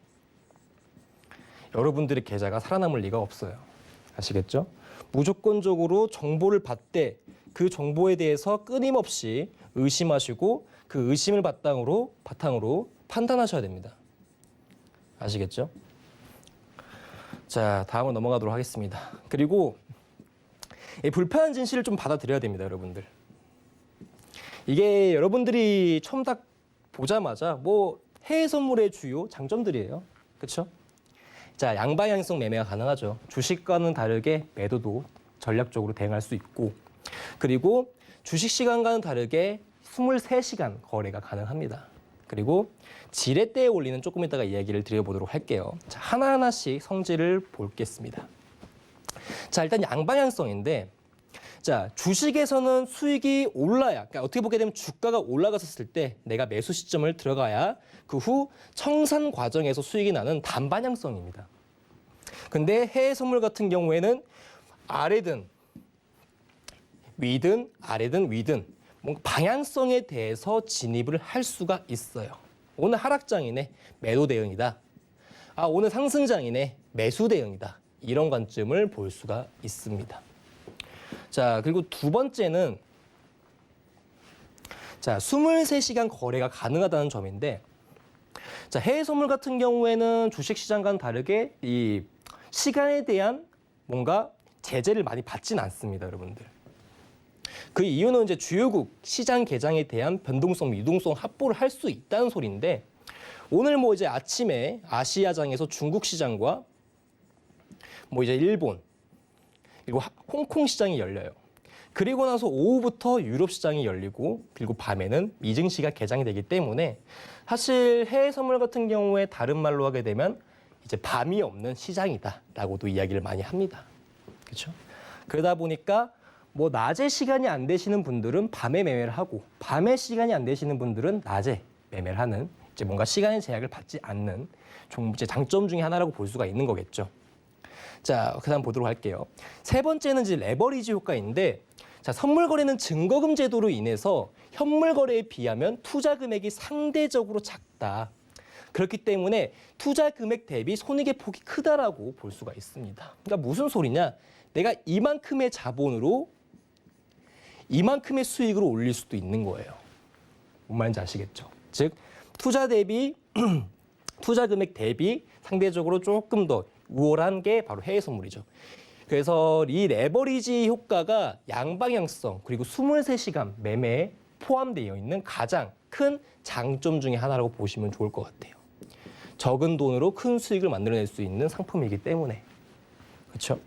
여러분들의 계좌가 살아남을 리가 없어요. 아시겠죠? 무조건적으로 정보를 받되 그 정보에 대해서 끊임없이 의심하시고 그 의심을 바탕으로 판단하셔야 됩니다. 아시겠죠? 자, 다음으로 넘어가도록 하겠습니다. 그리고 이 불편한 진실을 좀 받아들여야 됩니다, 여러분들. 이게 여러분들이 처음 딱 보자마자 뭐 해외 선물의 주요 장점들이에요. 그렇죠? 자, 양방향성 매매가 가능하죠. 주식과는 다르게 매도도 전략적으로 대응할 수 있고, 그리고 주식 시간과는 다르게 23시간 거래가 가능합니다. 그리고 지렛대에 올리는 조금 이따가 이야기를 드려보도록 할게요. 자, 하나하나씩 성질을 보겠습니다. 자, 일단 양방향성인데, 자, 주식에서는 수익이 올라야, 그러니까 어떻게 보게 되면 주가가 올라갔었을 때 내가 매수 시점을 들어가야 그 후 청산 과정에서 수익이 나는 단방향성입니다. 근데 해외 선물 같은 경우에는 아래든 위든 아래든 위든 뭔가 방향성에 대해서 진입을 할 수가 있어요. 오늘 하락장이네, 매도 대응이다. 아, 오늘 상승장이네, 매수 대응이다. 이런 관점을 볼 수가 있습니다. 자, 그리고 두 번째는 자, 23시간 거래가 가능하다는 점인데, 자, 해외 선물 같은 경우에는 주식 시장과는 다르게 이 시간에 대한 뭔가 제재를 많이 받진 않습니다, 여러분들. 그 이유는 이제 주요국 시장 개장에 대한 변동성, 유동성 확보를 할 수 있다는 소리인데, 오늘 뭐 이제 아침에 아시아장에서 중국 시장과 뭐 이제 일본 그리고 홍콩 시장이 열려요. 그리고 나서 오후부터 유럽 시장이 열리고, 그리고 밤에는 미증시가 개장이 되기 때문에 사실 해외 선물 같은 경우에 다른 말로 하게 되면 이제 밤이 없는 시장이다라고도 이야기를 많이 합니다. 그렇죠? 그러다 보니까 뭐 낮에 시간이 안 되시는 분들은 밤에 매매를 하고, 밤에 시간이 안 되시는 분들은 낮에 매매를 하는, 이제 뭔가 시간의 제약을 받지 않는 좀 이제 장점 중에 하나라고 볼 수가 있는 거겠죠. 자, 그다음 보도록 할게요. 세 번째는 이제 레버리지 효과인데, 자, 선물 거래는 증거금 제도로 인해서 현물 거래에 비하면 투자 금액이 상대적으로 작다. 그렇기 때문에 투자 금액 대비 손익의 폭이 크다라고 볼 수가 있습니다. 그러니까 무슨 소리냐? 내가 이만큼의 자본으로 이만큼의 수익으로 올릴 수도 있는 거예요. 뭔 말인지 아시겠죠? 즉, 투자 대비 투자 금액 대비 상대적으로 조금 더 우월한 게 바로 해외 선물이죠. 그래서 이 레버리지 효과가 양방향성 그리고 23시간 매매에 포함되어 있는 가장 큰 장점 중에 하나라고 보시면 좋을 것 같아요. 적은 돈으로 큰 수익을 만들어낼 수 있는 상품이기 때문에. 그렇죠?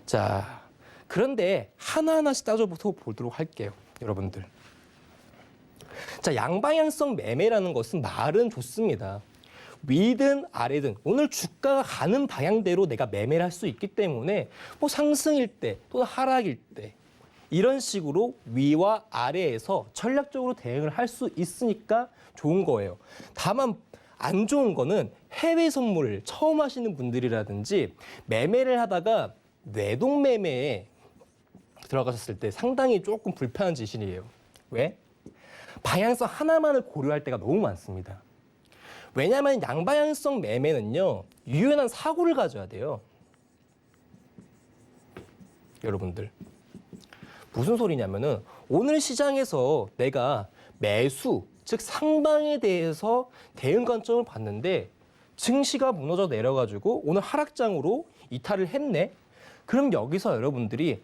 자, 그런데 하나하나씩 따져서 보도록 할게요, 여러분들. 자, 양방향성 매매라는 것은 말은 좋습니다. 위든 아래든 오늘 주가가 가는 방향대로 내가 매매를 할 수 있기 때문에 뭐 상승일 때 또는 하락일 때 이런 식으로 위와 아래에서 전략적으로 대응을 할 수 있으니까 좋은 거예요. 다만 안 좋은 거는 해외 선물을 처음 하시는 분들이라든지 매매를 하다가 뇌동 매매에 들어가셨을 때 상당히 조금 불편한 지실이에요. 왜? 방향성 하나만을 고려할 때가 너무 많습니다. 왜냐하면 양방향성 매매는요, 유연한 사고를 가져야 돼요. 여러분들. 무슨 소리냐면은 오늘 시장에서 내가 매수, 즉 상방에 대해서 대응 관점을 봤는데 증시가 무너져 내려가지고 오늘 하락장으로 이탈을 했네. 그럼 여기서 여러분들이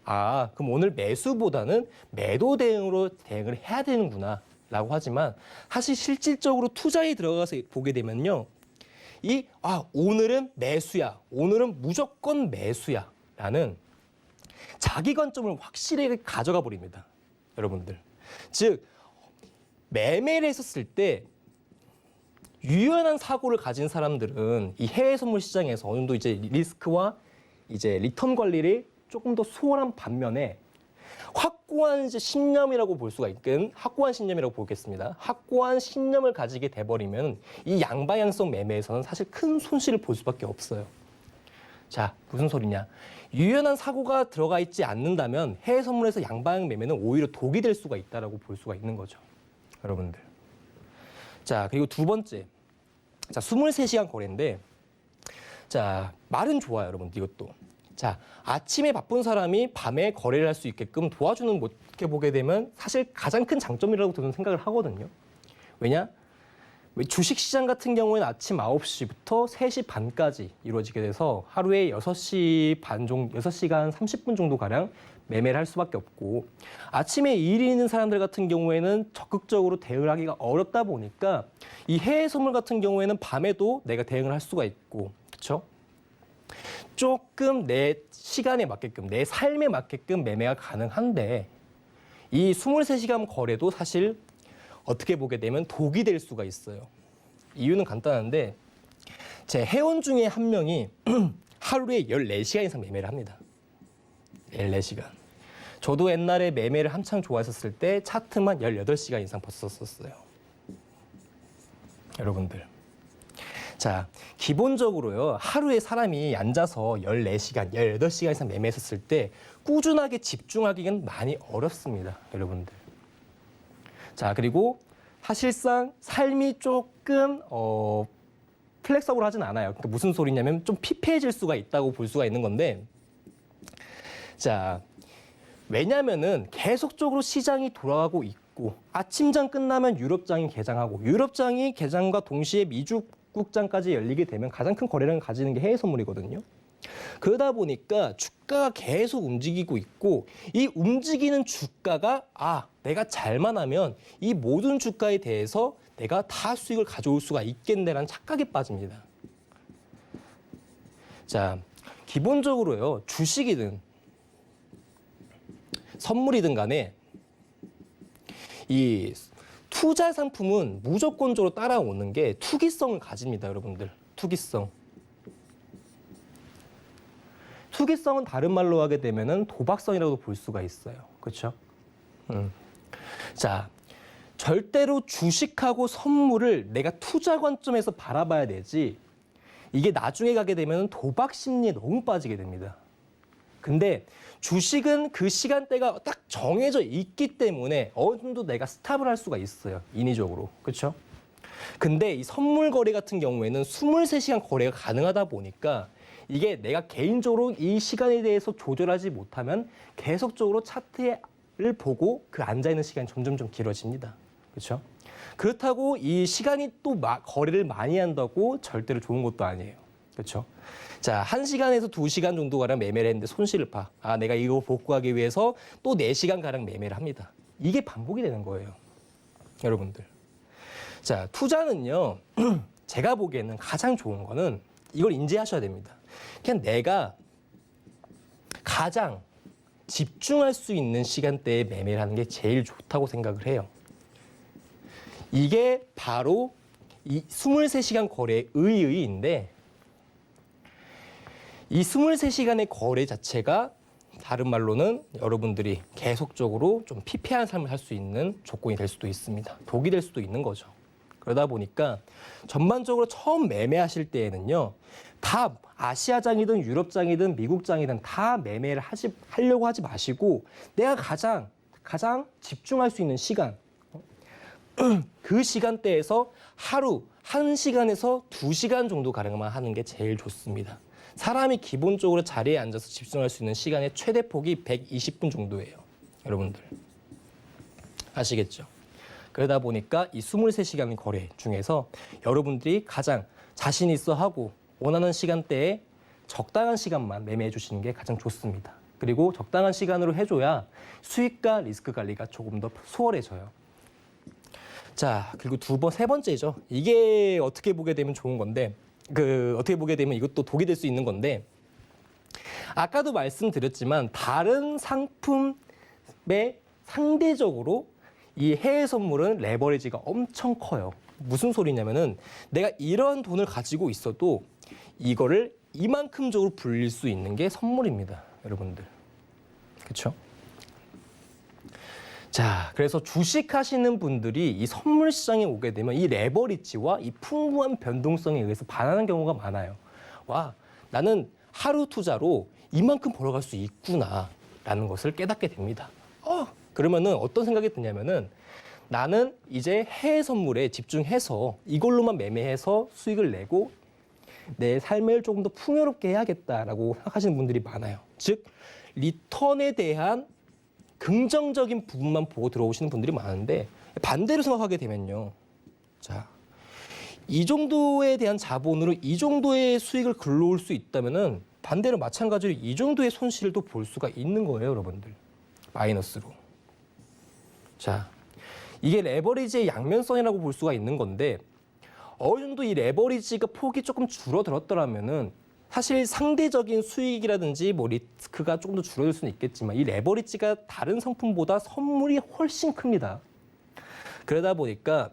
그럼 오늘 매수보다는 매도 대응으로 대응을 해야 되는구나 라고 하지만 사실 실질적으로 투자에 들어가서 보게 되면요, 오늘은 매수야, 오늘은 무조건 매수야 라는 자기 관점을 확실하게 가져가 버립니다, 여러분들. 즉, 매매를 했었을 때 유연한 사고를 가진 사람들은 이 해외 선물 시장에서 어느 정도 이제 리스크와 이제 리턴 관리를 조금 더 수월한 반면에 확고한 신념이라고 볼 수가 있긴, 확고한 신념이라고 보겠습니다. 확고한 신념을 가지게 돼버리면 이 양방향성 매매에서는 사실 큰 손실을 볼 수밖에 없어요. 자, 무슨 소리냐? 유연한 사고가 들어가 있지 않는다면 해외 선물에서 양방향 매매는 오히려 독이 될 수가 있다라고 볼 수가 있는 거죠, 여러분들. 자, 그리고 두 번째, 자, 23시간 거래인데, 자, 말은 좋아요, 여러분들. 이것도. 자, 아침에 바쁜 사람이 밤에 거래를 할 수 있게끔 도와주는, 어떻게 보게 되면 사실 가장 큰 장점이라고 저는 생각을 하거든요. 주식시장 같은 경우에는 아침 9시부터 3시 반까지 이루어지게 돼서 하루에 6시간 30분 정도 가량 매매를 할 수밖에 없고, 아침에 일이 있는 사람들 같은 경우에는 적극적으로 대응을 하기가 어렵다 보니까 이 해외 선물 같은 경우에는 밤에도 내가 대응을 할 수가 있고, 그렇죠? 조금 내 시간에 맞게끔, 내 삶에 맞게끔 매매가 가능한데, 이 23시간 거래도 사실 어떻게 보게 되면 독이 될 수가 있어요. 이유는 간단한데, 제 회원 중에 한 명이 하루에 14시간 이상 매매를 합니다. 14시간. 저도 옛날에 매매를 한창 좋아했었을 때 차트만 18시간 이상 봤었어요. 여러분들. 자, 기본적으로요, 하루에 사람이 앉아서 14시간, 18시간 이상 매매했었을 때 꾸준하게 집중하기는 많이 어렵습니다, 여러분들. 자, 그리고 사실상 삶이 조금 플렉서블 하진 않아요. 그러니까 무슨 소리냐면 좀 피폐해질 수가 있다고 볼 수가 있는 건데, 자, 왜냐면은 계속적으로 시장이 돌아가고 있고, 아침장 끝나면 유럽장이 개장하고, 유럽장이 개장과 동시에 미주국장까지 열리게 되면 가장 큰 거래량을 가지는 게 해외 선물이거든요. 그러다 보니까 주가가 계속 움직이고 있고, 이 움직이는 주가가 내가 잘만 하면 이 모든 주가에 대해서 내가 다 수익을 가져올 수가 있겠네라는 착각에 빠집니다. 자, 기본적으로요, 주식이든 선물이든 간에 이 투자 상품은 무조건적으로 따라오는 게 투기성을 가집니다, 여러분들. 투기성. 투기성은 다른 말로 하게 되면은 도박성이라고 볼 수가 있어요. 그렇죠? 자, 절대로 주식하고 선물을 내가 투자 관점에서 바라봐야 되지, 이게 나중에 가게 되면 도박 심리에 너무 빠지게 됩니다. 근데 주식은 그 시간대가 딱 정해져 있기 때문에 어느 정도 내가 스탑을 할 수가 있어요, 인위적으로. 그렇죠? 근데 이 선물 거래 같은 경우에는 23시간 거래가 가능하다 보니까 이게 내가 개인적으로 이 시간에 대해서 조절하지 못하면 계속적으로 차트를 보고 그 앉아있는 시간이 점점 길어집니다. 그렇죠? 그렇다고 이 시간이 또 거래를 많이 한다고 절대로 좋은 것도 아니에요. 그렇죠? 자, 1시간에서 2시간 정도 가량 매매를 했는데 손실을 봐. 내가 이거 복구하기 위해서 또 4시간 가량 매매를 합니다. 이게 반복이 되는 거예요, 여러분들. 자, 투자는요, 제가 보기에는 가장 좋은 거는 이걸 인지하셔야 됩니다. 그냥 내가 가장 집중할 수 있는 시간대에 매매를 하는 게 제일 좋다고 생각을 해요. 이게 바로 이 23시간 거래의 의의인데, 이 23시간의 거래 자체가 다른 말로는 여러분들이 계속적으로 좀 피폐한 삶을 살 수 있는 조건이 될 수도 있습니다. 독이 될 수도 있는 거죠. 그러다 보니까 전반적으로 처음 매매하실 때에는요, 다 아시아장이든 유럽장이든 미국장이든 다 매매를 하려고 하지 마시고, 내가 가장 집중할 수 있는 시간, 그 시간대에서 하루 1시간에서 2시간 정도 가량만 하는 게 제일 좋습니다. 사람이 기본적으로 자리에 앉아서 집중할 수 있는 시간의 최대 폭이 120분 정도예요, 여러분들. 아시겠죠? 그러다 보니까 이 23시간 거래 중에서 여러분들이 가장 자신 있어 하고 원하는 시간대에 적당한 시간만 매매해 주시는 게 가장 좋습니다. 그리고 적당한 시간으로 해줘야 수익과 리스크 관리가 조금 더 수월해져요. 자, 그리고 세 번째죠. 이게 어떻게 보게 되면 좋은 건데, 어떻게 보게 되면 이것도 독이 될 수 있는 건데, 아까도 말씀드렸지만 다른 상품에 상대적으로 이 해외 선물은 레버리지가 엄청 커요. 무슨 소리냐면은 내가 이런 돈을 가지고 있어도 이거를 이만큼적으로 불릴 수 있는 게 선물입니다, 여러분들. 그렇죠? 자, 그래서 주식하시는 분들이 이 선물 시장에 오게 되면 이 레버리지와 이 풍부한 변동성에 의해서 반하는 경우가 많아요. 와, 나는 하루 투자로 이만큼 벌어갈 수 있구나라는 것을 깨닫게 됩니다. 그러면은 어떤 생각이 드냐면은 나는 이제 해외 선물에 집중해서 이걸로만 매매해서 수익을 내고 내 삶을 조금 더 풍요롭게 해야겠다라고 생각하시는 분들이 많아요. 즉, 리턴에 대한 긍정적인 부분만 보고 들어오시는 분들이 많은데, 반대로 생각하게 되면요. 자, 이 정도에 대한 자본으로 이 정도의 수익을 글러올 수 있다면은 반대로 마찬가지로 이 정도의 손실을 또 볼 수가 있는 거예요, 여러분들. 마이너스로. 자, 이게 레버리지의 양면성이라고 볼 수가 있는 건데 어느 정도 이 레버리지가 폭이 조금 줄어들었더라면은 사실 상대적인 수익이라든지 뭐 리스크가 조금 더 줄어들 수는 있겠지만 이 레버리지가 다른 상품보다 선물이 훨씬 큽니다. 그러다 보니까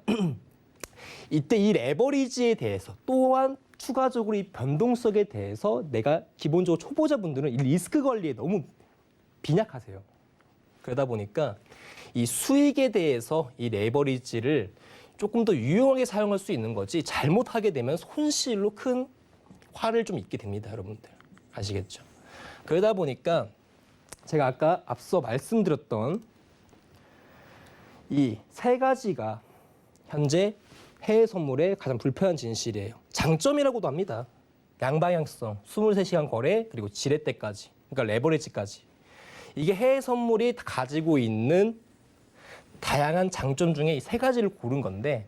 이때 이 레버리지에 대해서 또한 추가적으로 이 변동성에 대해서 내가 기본적으로 초보자분들은 이 리스크 관리에 너무 빈약하세요. 그러다 보니까 이 수익에 대해서 이 레버리지를 조금 더 유용하게 사용할 수 있는 거지 잘못하게 되면 손실로 큰 화를 좀 입게 됩니다, 여러분들. 아시겠죠? 그러다 보니까 제가 아까 앞서 말씀드렸던 이 세 가지가 현재 해외 선물의 가장 불편한 진실이에요. 장점이라고도 합니다. 양방향성, 23시간 거래, 그리고 지렛대까지, 그러니까 레버리지까지. 이게 해외 선물이 가지고 있는 다양한 장점 중에 이 세 가지를 고른 건데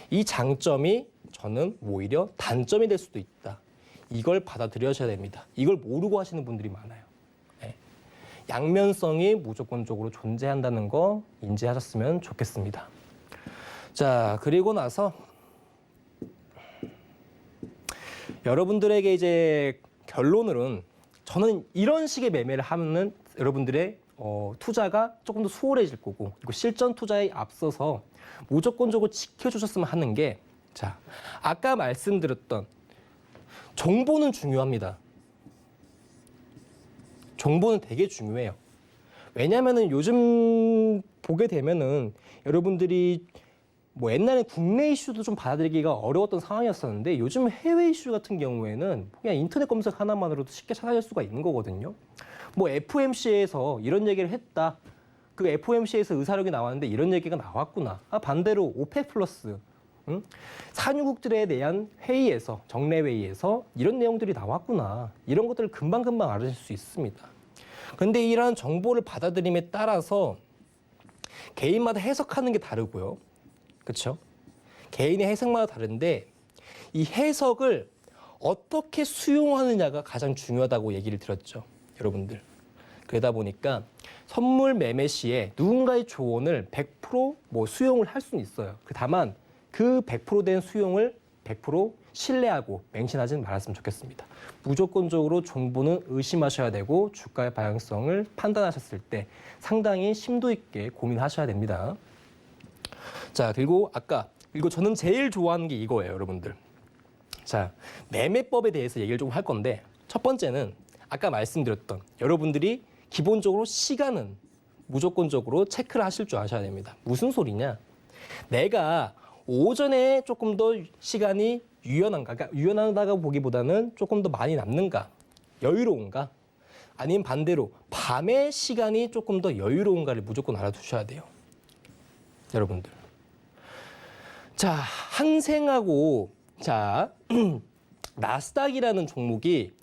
이 장점이 저는 오히려 단점이 될 수도 있다. 이걸 받아들여셔야 됩니다. 이걸 모르고 하시는 분들이 많아요. 네. 양면성이 무조건적으로 존재한다는 거 인지하셨으면 좋겠습니다. 자, 그리고 나서 여러분들에게 이제 결론으로는 저는 이런 식의 매매를 하면 여러분들의 투자가 조금 더 수월해질 거고 그리고 실전 투자에 앞서서 무조건적으로 지켜주셨으면 하는 게 자, 아까 말씀드렸던 정보는 중요합니다. 정보는 되게 중요해요. 왜냐면은 요즘 보게 되면은 여러분들이 뭐 옛날에 국내 이슈도 좀 받아들이기가 어려웠던 상황이었었는데 요즘 해외 이슈 같은 경우에는 그냥 인터넷 검색 하나만으로도 쉽게 찾아낼 수가 있는 거거든요. 뭐 FOMC에서 이런 얘기를 했다. 그 FOMC에서 의사록이 나왔는데 이런 얘기가 나왔구나. 반대로 오펙 플러스 산유국들에 대한 회의에서 정례회의에서 이런 내용들이 나왔구나. 이런 것들을 금방금방 알아낼 수 있습니다. 그런데 이러한 정보를 받아들임에 따라서 개인마다 해석하는 게 다르고요. 그렇죠? 개인의 해석마다 다른데 이 해석을 어떻게 수용하느냐가 가장 중요하다고 얘기를 드렸죠. 여러분들. 그러다 보니까 선물 매매 시에 누군가의 조언을 100% 뭐 수용을 할 수는 있어요. 다만 그 100% 된 수용을 100% 신뢰하고 맹신하지는 말았으면 좋겠습니다. 무조건적으로 정보는 의심하셔야 되고 주가의 방향성을 판단하셨을 때 상당히 심도 있게 고민하셔야 됩니다. 자, 그리고 저는 제일 좋아하는 게 이거예요, 여러분들. 자, 매매법에 대해서 얘기를 좀 할 건데 첫 번째는 아까 말씀드렸던 여러분들이 기본적으로 시간은 무조건적으로 체크를 하실 줄 아셔야 됩니다. 무슨 소리냐? 내가 오전에 조금 더 시간이 유연한가? 그러니까 유연하다고 보기보다는 조금 더 많이 남는가? 여유로운가? 아니면 반대로 밤에 시간이 조금 더 여유로운가를 무조건 알아두셔야 돼요. 여러분들. 자, 항생하고 나스닥이라는 종목이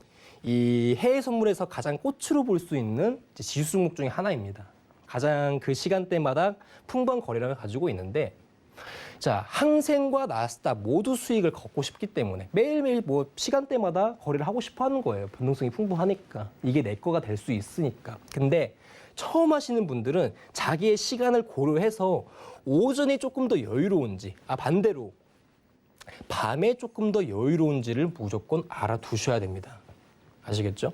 이 해외 선물에서 가장 꽃으로 볼 수 있는 지수 종목 중에 하나입니다. 가장 그 시간대마다 풍부한 거래량을 가지고 있는데 자, 항생과 나스닥 모두 수익을 걷고 싶기 때문에 매일매일 뭐 시간대마다 거래를 하고 싶어 하는 거예요. 변동성이 풍부하니까. 이게 내 거가 될 수 있으니까. 근데 처음 하시는 분들은 자기의 시간을 고려해서 오전에 조금 더 여유로운지, 반대로 밤에 조금 더 여유로운지를 무조건 알아두셔야 됩니다. 아시겠죠?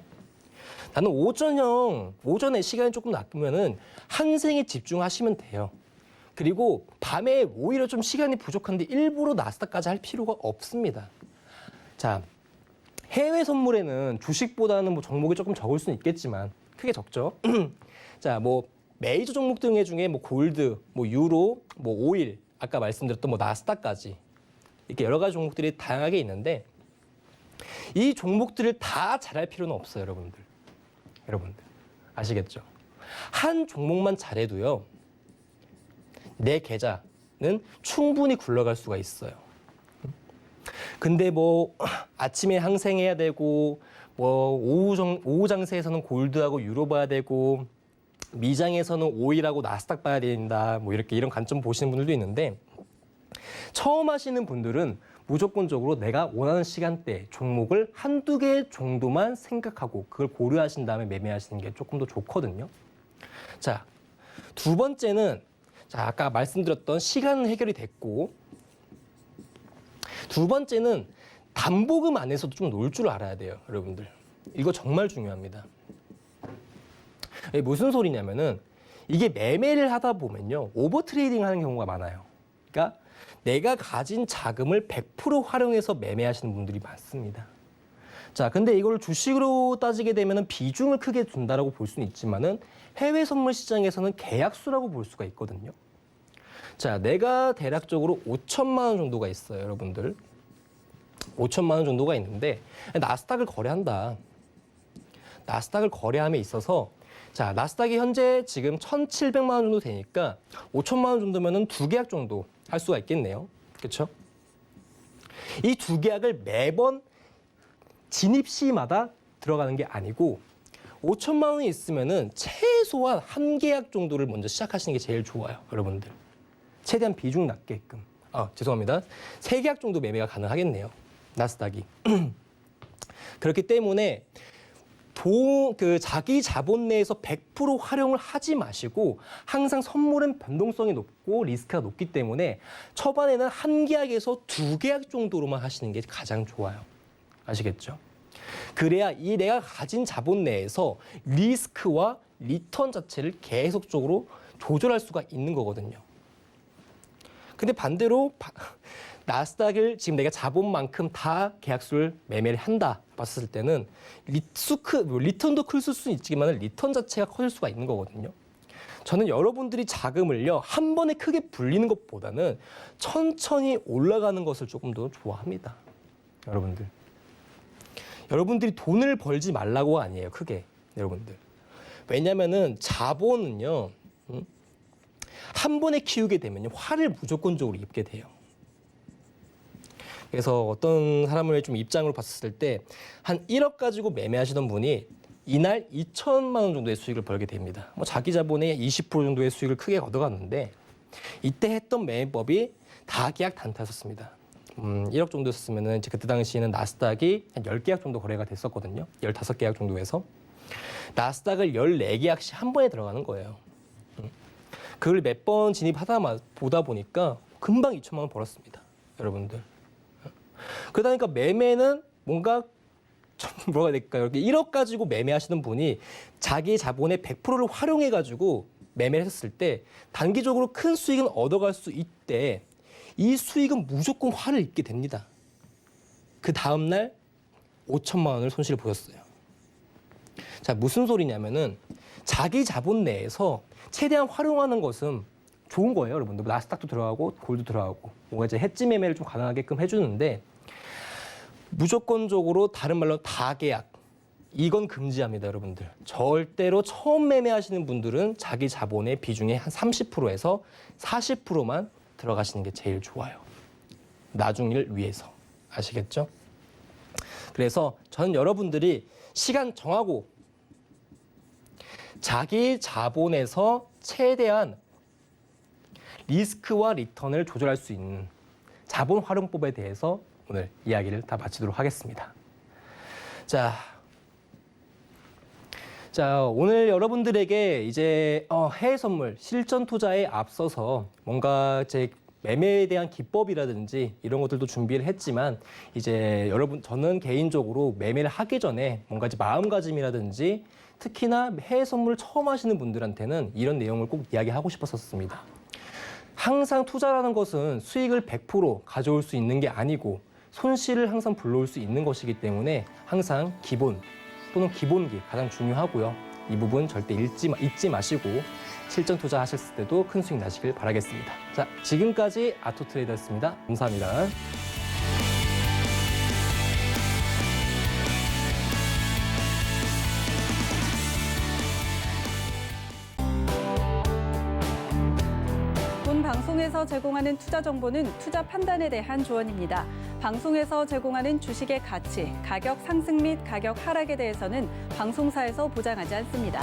나는 오전에 시간이 조금 나쁘면은 항생에 집중하시면 돼요. 그리고 밤에 오히려 좀 시간이 부족한데 일부러 나스닥까지 할 필요가 없습니다. 자, 해외 선물에는 주식보다는 뭐 종목이 조금 적을 수는 있겠지만 크게 적죠. 자, 뭐 메이저 종목 등 중에 뭐 골드, 뭐 유로, 뭐 오일, 아까 말씀드렸던 뭐 나스닥까지 이렇게 여러 가지 종목들이 다양하게 있는데 이 종목들을 다 잘할 필요는 없어요, 여러분들. 아시겠죠? 한 종목만 잘해도요. 내 계좌는 충분히 굴러갈 수가 있어요. 근데 뭐 아침에 항생해야 되고 뭐 오후 장세에서는 골드하고 유로 봐야 되고 미장에서는 오일하고 나스닥 봐야 된다. 뭐 이런 관점 보시는 분들도 있는데 처음 하시는 분들은 무조건적으로 내가 원하는 시간대 종목을 한두 개 정도만 생각하고 그걸 고려하신 다음에 매매하시는 게 조금 더 좋거든요. 자, 두 번째는 자, 아까 말씀드렸던 시간은 해결이 됐고 두 번째는 담보금 안에서도 좀 놀 줄 알아야 돼요, 여러분들. 이거 정말 중요합니다. 이게 무슨 소리냐면은 이게 매매를 하다 보면요. 오버 트레이딩 하는 경우가 많아요. 그러니까 내가 가진 자금을 100% 활용해서 매매하시는 분들이 많습니다. 자, 근데 이걸 주식으로 따지게 되면은 비중을 크게 둔다라고 볼 수는 있지만은 해외 선물 시장에서는 계약수라고 볼 수가 있거든요. 자, 내가 대략적으로 5천만 원 정도가 있어요, 여러분들. 5천만 원 정도가 있는데 나스닥을 거래한다. 나스닥을 거래함에 있어서 자, 나스닥이 현재 지금 1,700만 원 정도 되니까 5천만 원 정도면은 두 계약 정도 할 수가 있겠네요. 그렇죠? 이 두 계약을 매번 진입 시마다 들어가는 게 아니고 5천만 원이 있으면은 최소한 한 계약 정도를 먼저 시작하시는 게 제일 좋아요, 여러분들. 최대한 비중 낮게끔. 죄송합니다. 세 계약 정도 매매가 가능하겠네요, 나스닥이. 그렇기 때문에 자기 자본 내에서 100% 활용을 하지 마시고 항상 선물은 변동성이 높고 리스크가 높기 때문에 초반에는 한 계약에서 두 계약 정도로만 하시는 게 가장 좋아요. 아시겠죠? 그래야 이 내가 가진 자본 내에서 리스크와 리턴 자체를 계속적으로 조절할 수가 있는 거거든요. 근데 반대로 나스닥을 지금 내가 자본만큼 다 계약수를 매매를 한다 봤을 때는 리턴도 클 수는 있지만 리턴 자체가 커질 수가 있는 거거든요. 저는 여러분들이 자금을요 한 번에 크게 불리는 것보다는 천천히 올라가는 것을 조금 더 좋아합니다. 여러분들이 돈을 벌지 말라고가 아니에요, 크게. 여러분들. 왜냐면은 자본은요 한 번에 키우게 되면 화를 무조건적으로 입게 돼요. 그래서 어떤 사람을 좀 입장으로 봤을 때 한 1억 가지고 매매하시던 분이 이날 2천만 원 정도의 수익을 벌게 됩니다. 자기 자본의 20% 정도의 수익을 크게 얻어갔는데 이때 했던 매매법이 다 계약 단타였습니다. 1억 정도였으면은 이제 그때 당시에는 나스닥이 한 10계약 정도 거래가 됐었거든요. 15계약 정도 해서 나스닥을 14계약씩 한 번에 들어가는 거예요. 그걸 몇 번 진입하다 보다 보니까 금방 2천만 원 벌었습니다, 여러분들. 그러니까 매매는 뭔가 뭐가 될까요? 이렇게 1억 가지고 매매하시는 분이 자기 자본의 100%를 활용해가지고 매매를 했을 때 단기적으로 큰 수익은 얻어갈 수 있대. 이 수익은 무조건 화를 입게 됩니다. 그 다음날 5천만 원을 손실을 보셨어요. 자, 무슨 소리냐면은 자기 자본 내에서 최대한 활용하는 것은 좋은 거예요, 여러분들. 나스닥도 들어가고 골도 들어가고 뭔가 이제 해지 매매를 좀 가능하게끔 해주는데 무조건적으로 다른 말로 다계약 이건 금지합니다, 여러분들. 절대로 처음 매매하시는 분들은 자기 자본의 비중의 한 30%에서 40%만 들어가시는 게 제일 좋아요. 나중을 위해서. 아시겠죠? 그래서 저는 여러분들이 시간 정하고 자기 자본에서 최대한 리스크와 리턴을 조절할 수 있는 자본 활용법에 대해서 오늘 이야기를 다 마치도록 하겠습니다. 자, 오늘 여러분들에게 이제 해외 선물 실전 투자에 앞서서 뭔가 제 매매에 대한 기법이라든지 이런 것들도 준비를 했지만 이제 저는 개인적으로 매매를 하기 전에 뭔가 이제 마음가짐이라든지 특히나 해외 선물을 처음 하시는 분들한테는 이런 내용을 꼭 이야기하고 싶었었습니다. 항상 투자라는 것은 수익을 100% 가져올 수 있는 게 아니고 손실을 항상 불러올 수 있는 것이기 때문에 항상 기본 또는 기본기 가장 중요하고요. 이 부분 절대 잊지 마시고 실전 투자하셨을 때도 큰 수익 나시길 바라겠습니다. 자, 지금까지 아토트레이더였습니다. 감사합니다. 본 방송에서 제공하는 투자 정보는 투자 판단에 대한 조언입니다. 방송에서 제공하는 주식의 가치, 가격 상승 및 가격 하락에 대해서는 방송사에서 보장하지 않습니다.